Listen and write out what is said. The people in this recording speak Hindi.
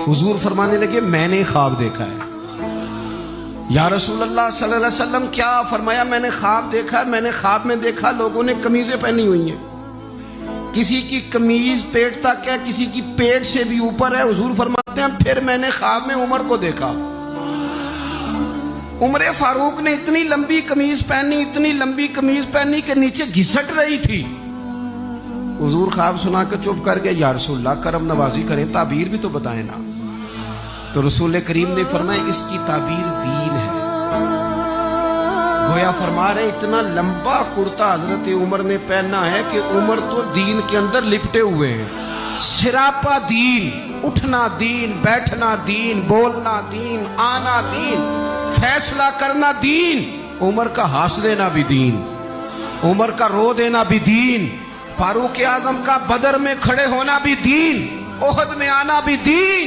हुजूर फरमाने लगे मैंने ख्वाब देखा है। या रसूल अल्लाह सल्लल्लाहु अलैहि वसल्लम, क्या फरमाया? मैंने ख्वाब देखा है। मैंने ख्वाब में देखा लोगों ने कमीजें पहनी हुई हैं, किसी की कमीज पेट तक है, किसी की पेट से भी ऊपर है। हुजूर फरमाते हैं फिर मैंने ख्वाब में उमर को देखा। उमर फारूक ने इतनी लंबी कमीज पहनी, इतनी लंबी कमीज पहनी कि नीचे घिसट रही थी। हुजूर ख्वाब सुना के चुप कर गए। या रसूलल्लाह करम नवाजी करें, ताबीर भी तो बताए ना। तो रसूल करीम ने फरमाया इसकी ताबीर दीन है। गोया फरमा रहे इतना लंबा कुर्ता हजरत उमर ने पहना है कि उमर तो दीन के अंदर लिपटे हुए हैं। सिरापा दीन, उठना दीन, बैठना दीन, बोलना दीन, आना दीन, फैसला करना दीन। उमर का हंस देना भी दीन, उमर का रो देना भी दीन, फारूक आजम का बदर में खड़े होना भी दीन, ओहद में आना भी दीन।